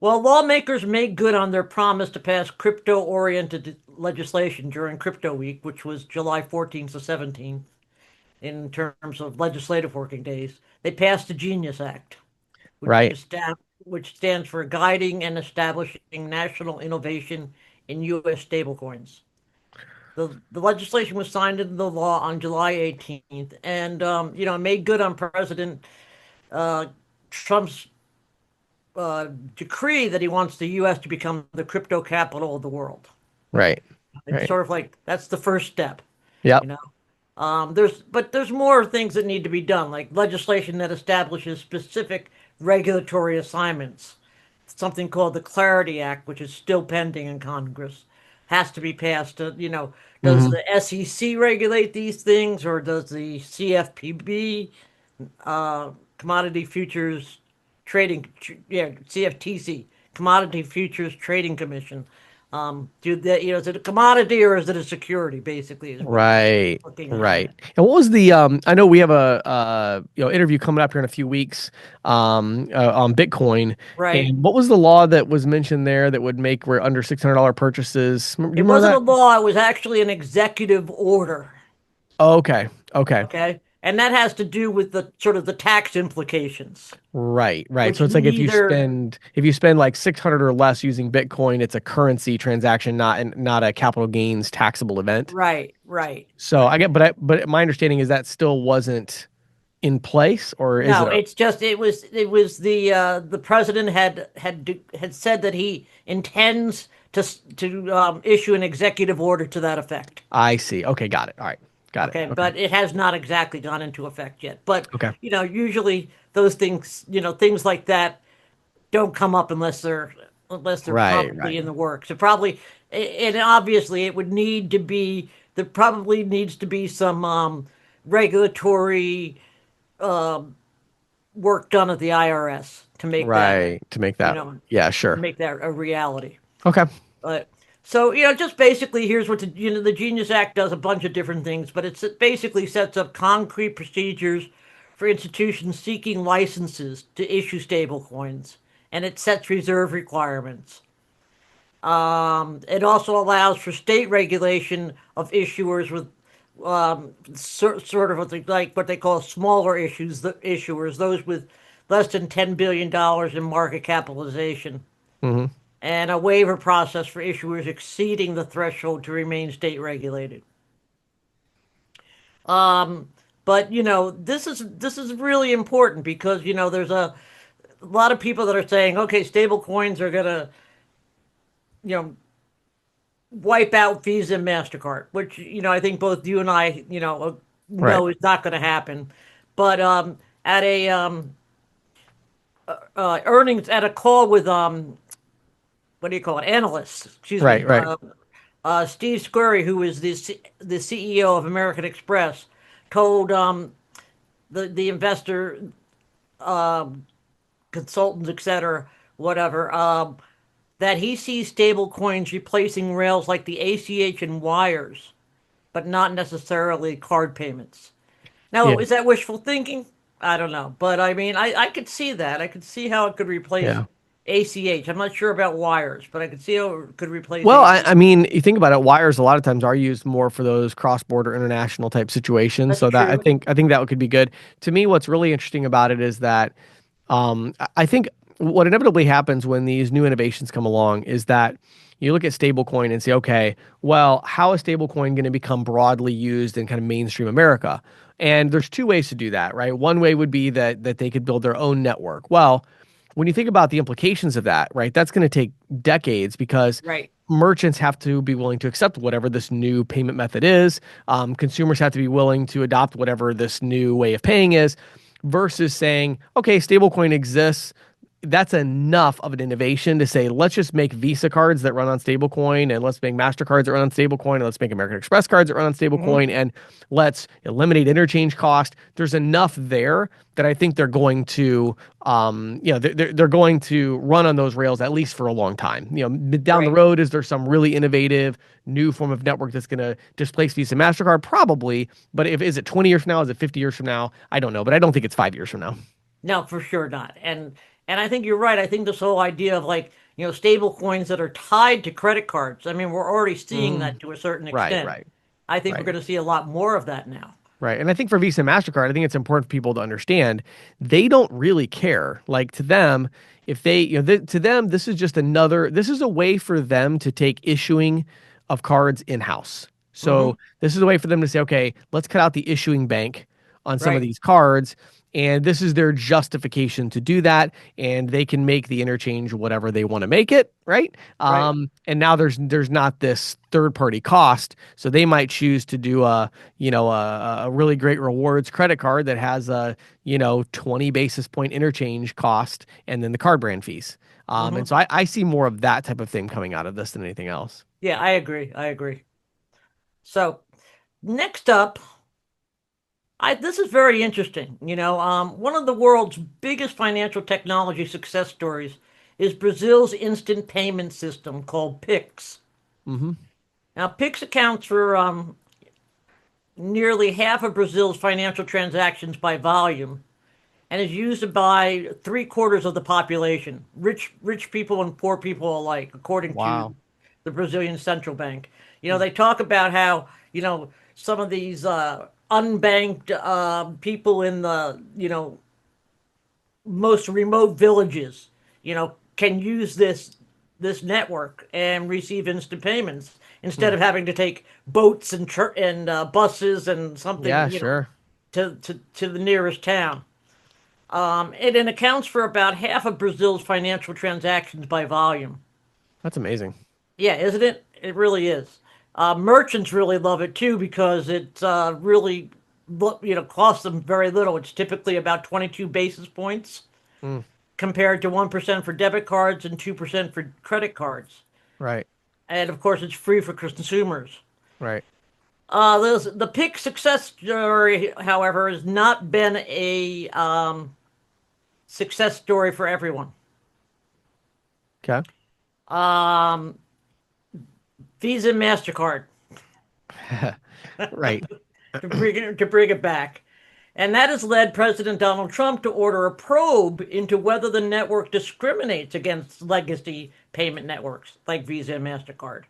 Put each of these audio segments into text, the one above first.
Well, lawmakers made good on their promise to pass crypto-oriented legislation during Crypto Week, which was July 14th to 17th in terms of legislative working days. They passed the Genius Act, Right. which stands for Guiding and Establishing National Innovation in U.S. Stablecoins. The legislation was signed into the law on July 18th, and made good on President uh, Trump's decree that he wants the U.S. to become the crypto capital of the world. Right. It's Right. sort of like that's the first step, you Yep. know. There's more things that need to be done, like legislation that establishes specific regulatory assignments. Something called the Clarity Act, which is still pending in Congress, has to be passed. Does Hmm. the SEC regulate these things, or does the CFPB, Commodity Futures Trading, yeah, CFTC, Commodity Futures Trading Commission, do that? Is it a commodity or is it a security? Basically, is what we're Right. looking at. Right. And what was the I know we have a interview coming up here in a few weeks on Bitcoin. Right. And what was the law that was mentioned there that would make where under $600 purchases? Do you It remember wasn't a that? law, it was actually an executive order. Oh, okay. Okay. Okay. And that has to do with the sort of the tax implications, Right, right. So which it's like neither, if you spend like 600 or less using Bitcoin, it's a currency transaction, not a capital gains taxable event. right, right, So I right. get, but my understanding is that still wasn't in place, or is it No, a, it's just it was the president had said that he intends to issue an executive order to that effect. I see. Okay, got it. All right. Got it. Okay, Okay. but it has not exactly gone into effect yet. But Okay. usually those things, things like that don't come up unless they're Right, probably right. in the works. And obviously it would need to be there probably needs to be some regulatory work done at the IRS to make that Right. To make you that. know Yeah, to sure. make that a reality. Okay. But so just basically here's what the Genius Act does a bunch of different things, but it basically sets up concrete procedures for institutions seeking licenses to issue stablecoins, and it sets reserve requirements. It also allows for state regulation of issuers with sort of what they call smaller issuers, those with less than $10 billion in market capitalization, Hmm. and a waiver process for issuers exceeding the threshold to remain state regulated. But this is really important because there's a lot of people that are saying, okay, stable coins are gonna you know wipe out Visa and Mastercard, which I think both you and I Right. know is not going to happen. But at a earnings at a call with what do you call it, analysts? Excuse Right, me. right. Steve Squeri, who is the CEO of American Express, told the investor consultants, etc., whatever, that he sees stable coins replacing rails like the ACH and wires, but not necessarily card payments. Yeah. Now, is that wishful thinking? I don't know. But I mean, I could see that. I could see how it could replace Yeah. ACH. I'm not sure about wires, but I could see how it could replace Well, I ACH. mean, you think about it, wires a lot of times are used more for those cross-border international type situations. That's So that true. I think that could be good. To me, what's really interesting about it is that I think what inevitably happens when these new innovations come along is that you look at stablecoin and say, okay, well, how is stablecoin going to become broadly used in kind of mainstream America? And there's two ways to do that, right? One way would be that they could build their own network. Well, when you think about the implications of that, right, that's going to take decades because Right. merchants have to be willing to accept whatever this new payment method is. Consumers have to be willing to adopt whatever this new way of paying is, versus saying, okay, stablecoin exists. That's enough of an innovation to say, let's just make Visa cards that run on stablecoin, and let's make MasterCards that run on stablecoin, and let's make American Express cards that run on Hmm. stablecoin, and let's eliminate interchange cost. There's enough there that I think they're going to, they're going to run on those rails at least for a long time. Down the Right. road, is there some really innovative new form of network that's going to displace Visa and MasterCard? Probably. But if is it 20 years from now? Is it 50 years from now? I don't know. But I don't think it's 5 years from now. No, for sure not. And And I think you're right. I think this whole idea of like, stable coins that are tied to credit cards. I mean, we're already seeing Mm, that to a certain right, extent. right, I think we're right. going to see a lot more of that now. Right. And I think for Visa and MasterCard, I think it's important for people to understand they don't really care. Like to them, if they, to them, this is just this is a way for them to take issuing of cards in-house. Hmm. So this is a way for them to say, okay, let's cut out the issuing bank on some of Right. these cards. And this is their justification to do that. And they can make the interchange whatever they want to make it. Right. Right. And now there's not this third party cost. So they might choose to do a really great rewards credit card that has a 20 basis point interchange cost and then the card brand fees. And Hmm. so I see more of that type of thing coming out of this than anything else. Yeah, I agree. I agree. So next up, this is very interesting. One of the world's biggest financial technology success stories is Brazil's instant payment system called Pix. Hmm. Now, Pix accounts for nearly half of Brazil's financial transactions by volume and is used by three-quarters of the population, rich people and poor people alike, according to Wow. the Brazilian central bank. They talk about how some of these unbanked people in the most remote villages, can use this network and receive instant payments instead Hmm. of having to take boats and buses and Yeah, something, sure. to the nearest town. It accounts for about half of Brazil's financial transactions by volume. That's amazing. Yeah, isn't it? It really is. Merchants really love it too because it really, costs them very little. It's typically about 22 basis points Mm, compared to 1% for debit cards and 2% for credit cards. right, And of course, it's free for consumers. right. The PIC success story, however, has not been a success story for everyone. Okay. Um, Visa and MasterCard, Right. to bring it back. And that has led President Donald Trump to order a probe into whether the network discriminates against legacy payment networks like Visa and MasterCard.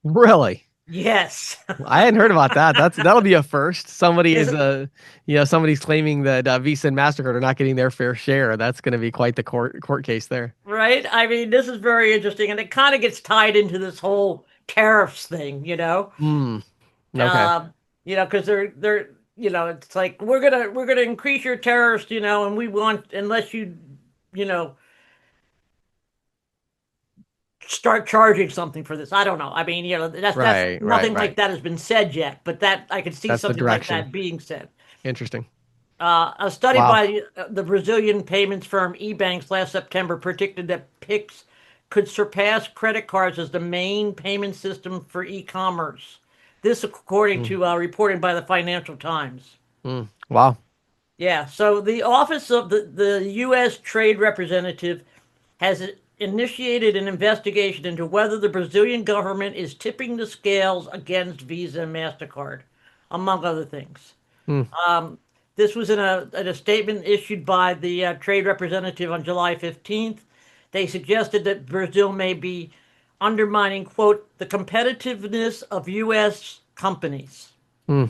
Really? Yes. I hadn't heard about that. That'll be a first. Somebody Is is it somebody's claiming that Visa and Mastercard are not getting their fair share. That's going to be quite the court case there. right? I mean, this is very interesting, and it kind of gets tied into this whole tariffs thing, Hmm. Okay. Um, because they're it's like we're gonna increase your tariffs, and we want unless you know start charging something for this. I don't know. I mean, that's Right. Right. nothing like Right. that has been said yet, but that I could see That's the something like direction. that being said. Interesting. A study Wow. by the Brazilian payments firm eBanks last September predicted that Pix could surpass credit cards as the main payment system for e-commerce. This, according Mm, to reporting by the Financial Times. wow. Yeah, so the Office of the U.S. Trade Representative has initiated an investigation into whether the Brazilian government is tipping the scales against Visa and MasterCard, among other things. Mm, This was in a statement issued by the trade representative on July 15th. They suggested that Brazil may be undermining, quote, the competitiveness of U.S. companies. mm,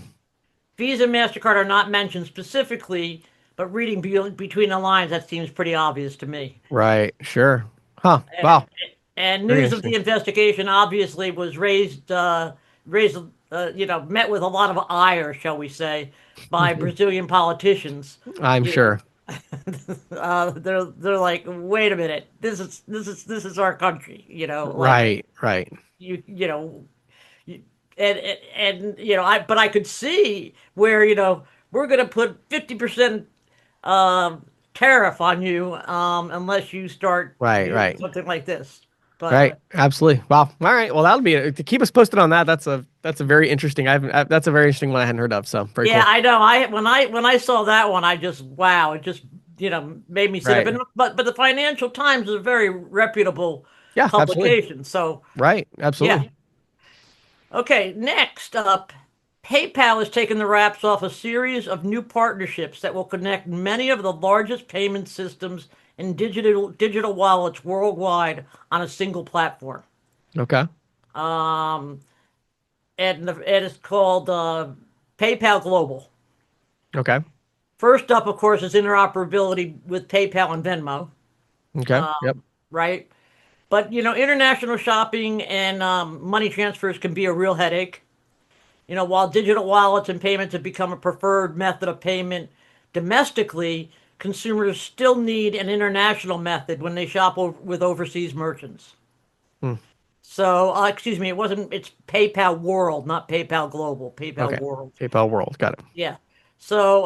Visa and MasterCard are not mentioned specifically, but reading between the lines, that seems pretty obvious to me. right. Sure. Huh. And, Wow. and Very news of interesting. the investigation obviously was raised, met with a lot of ire, shall we say, by Brazilian politicians. I'm You know, sure. they're like, wait a minute, this is our country, like Right. Right. you you know you, but I could see where we're gonna put 50% tariff on you unless you start Right. doing Right. something like this. But Right. Absolutely. Wow. All right. Well, that'll be it. To keep us posted on that. That's a very interesting. That's a very interesting one I hadn't heard of. So very yeah, cool. I know. When I saw that one, I just wow, it just made me sit up. Right. But the Financial Times is a very reputable Yeah. Absolutely. publication. So Right. yeah. Absolutely. Okay, next up, PayPal has taken the wraps off a series of new partnerships that will connect many of the largest payment systems and digital wallets worldwide on a single platform. Okay. Um, and it's called PayPal Global. Okay. First up, of course, is interoperability with PayPal and Venmo, Okay. Yep. right? But international shopping and money transfers can be a real headache. While digital wallets and payments have become a preferred method of payment domestically, consumers still need an international method when they shop with overseas merchants. Hmm. So, excuse me, it's PayPal World, not PayPal Global, PayPal Okay. World. PayPal World. Got it. Yeah. So,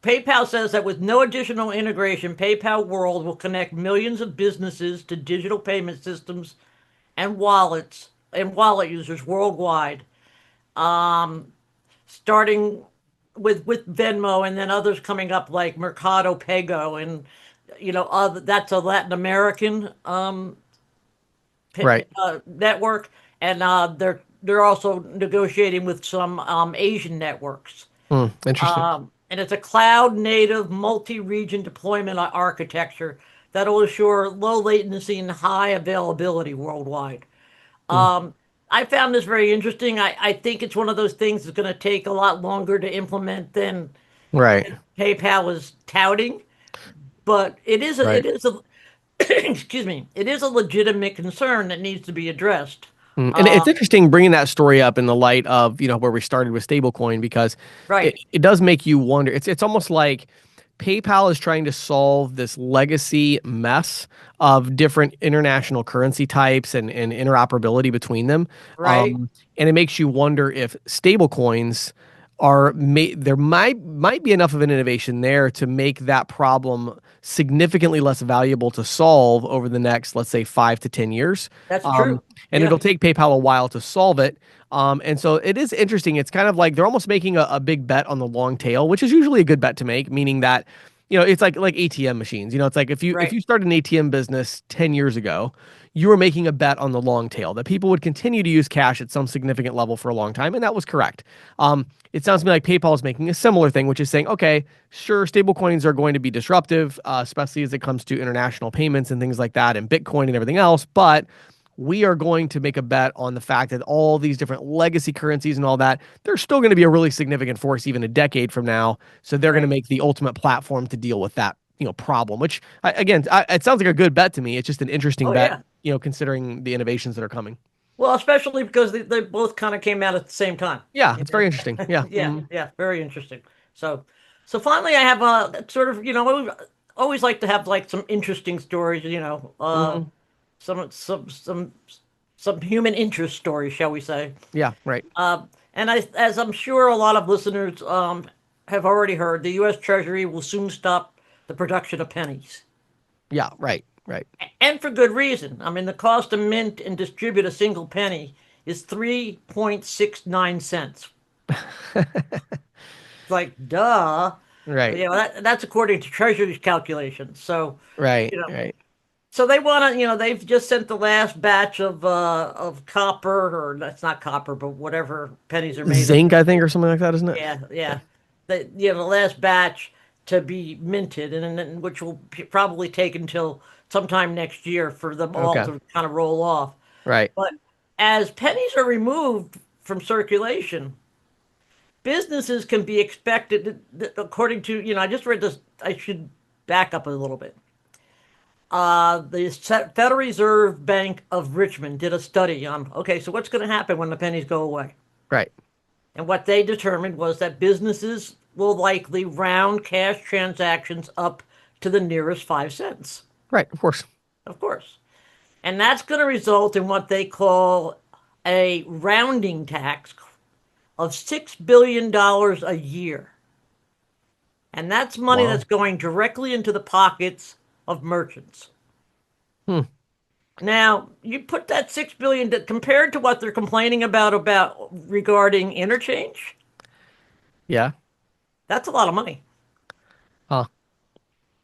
PayPal says that with no additional integration, PayPal World will connect millions of businesses to digital payment systems and wallet users worldwide, starting with Venmo and then others coming up like Mercado Pago and that's a Latin American Right. network, and they're also negotiating with some Asian networks. Hmm. Interesting. And it's a cloud native multi-region deployment architecture that will assure low latency and high availability worldwide. Hmm. I found this very interesting. I think it's one of those things that's going to take a lot longer to implement than Right. PayPal is touting, but Right. excuse me, it is a legitimate concern that needs to be addressed. And it's interesting bringing that story up in the light of, where we started with stablecoin, because it, Right, it does make you wonder. It's almost like PayPal is trying to solve this legacy mess of different international currency types and interoperability between them. right. And it makes you wonder if stablecoins there might be enough of an innovation there to make that problem significantly less valuable to solve over the next, let's say, 5 to 10 years. That's Um, true. and Yeah, it'll take PayPal a while to solve it. And so it is interesting. It's kind of like they're almost making a big bet on the long tail, which is usually a good bet to make, meaning that, it's like ATM machines. It's like if right. you started an ATM business 10 years ago, you were making a bet on the long tail that people would continue to use cash at some significant level for a long time, and that was correct. It sounds to me like PayPal is making a similar thing, which is saying, okay, sure, stablecoins are going to be disruptive, especially as it comes to international payments and things like that, and Bitcoin and everything else, but we are going to make a bet on the fact that all these different legacy currencies and all that, they're still going to be a really significant force even a decade from now. So they're going to Right. make the ultimate platform to deal with that, problem, which again, it sounds like a good bet to me. It's just an interesting Oh bet, yeah. considering the innovations that are coming. Well, especially because they both kind of came out at the same time. Yeah, You it's very know? interesting. Yeah. Yeah, yeah, very interesting. So, so finally, I have a sort of always like to have like some interesting stories. Mhm. Some human interest stories, shall we say? Yeah, right. And as I'm sure a lot of listeners have already heard, the U.S. Treasury will soon stop the production of pennies. Yeah, right, right. And for good reason. I mean, the cost to mint and distribute a single penny is 3.69 cents. It's like, duh. Right, That's according to Treasury's calculations. So, right, you know, right. so they want to, they've just sent the last batch of copper, or that's not copper, but whatever pennies are made of. Zinc, I think, or something like that, isn't it? Yeah, yeah. The last batch to be minted, and then which will probably take until sometime next year for them all Okay, to kind of roll off. right, But as pennies are removed from circulation, businesses can be expected, according to, I just read this, I should back up a little bit. The Federal Reserve Bank of Richmond did a study on, okay, so what's going to happen when the pennies go away? right, And what they determined was that businesses will likely round cash transactions up to the nearest 5 cents, right. Of course. of course. And that's going to result in what they call a rounding tax of $6 billion a year. And that's money Wow. that's going directly into the pockets of merchants. Hmm. Now, you put that 6 billion compared to what they're complaining about regarding interchange, Yeah. that's a lot of money. Huh.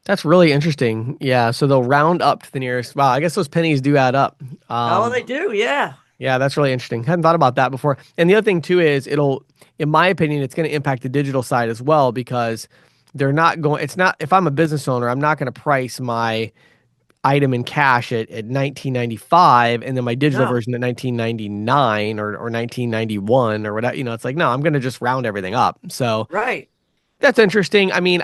That's really interesting. Yeah. So they'll round up to the nearest. Wow. I guess those pennies do add up. Oh, they do, yeah. Yeah, that's really interesting. Hadn't thought about that before. And the other thing too is in my opinion, it's going to impact the digital side as well because they're not going, it's not, if I'm a business owner, I'm not going to price my item in cash at 1995 and then my digital No, version at 1999 or 1991 or whatever. It's like, no, I'm going to just round everything up. So right. that's interesting. I mean,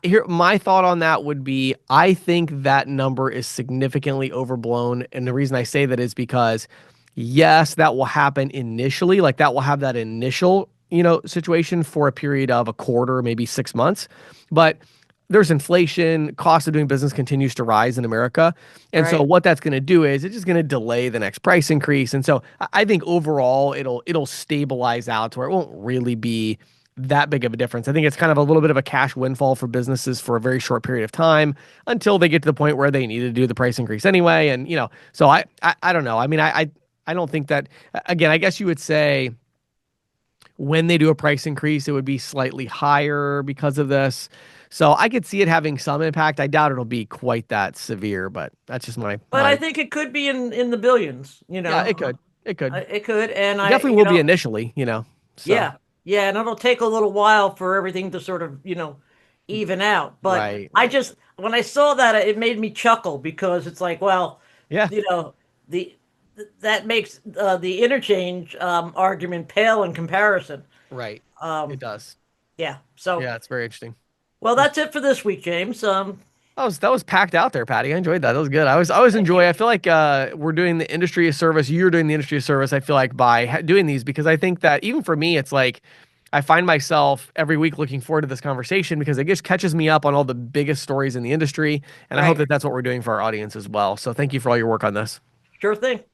here my thought on that would be I think that number is significantly overblown, and the reason I say that is because yes, that will happen initially, like that will have that initial, situation for a period of a quarter, maybe 6 months, but there's inflation, cost of doing business continues to rise in America. And so Right. what that's going to do is it's just going to delay the next price increase. And so I think overall it'll stabilize out to where it won't really be that big of a difference. I think it's kind of a little bit of a cash windfall for businesses for a very short period of time until they get to the point where they need to do the price increase anyway. And so I don't know. I mean, I don't think that, again, I guess you would say when they do a price increase, it would be slightly higher because of this. So I could see it having some impact. I doubt it'll be quite that severe, but that's just my But I my. think it could be in the billions, Yeah, it could. It could. It could, and It definitely will be initially. So yeah, yeah, and it'll take a little while for everything to sort of, even out. But right, I right. just, when I saw that, it made me chuckle because it's like, well, Yeah, you know, the that makes the interchange argument pale in comparison. right. It Um, does. yeah. So, Yeah, it's very interesting. well, that's it for this week, James. That was packed out there, Patty. I enjoyed that. That was good. I always Thank enjoy. you. I feel like we're doing the industry a service. You're doing the industry a service. I feel like by doing these because I think that even for me, it's like I find myself every week looking forward to this conversation because it just catches me up on all the biggest stories in the industry, and I hope Right. that that's what we're doing for our audience as well. So thank you for all your work on this. Sure thing.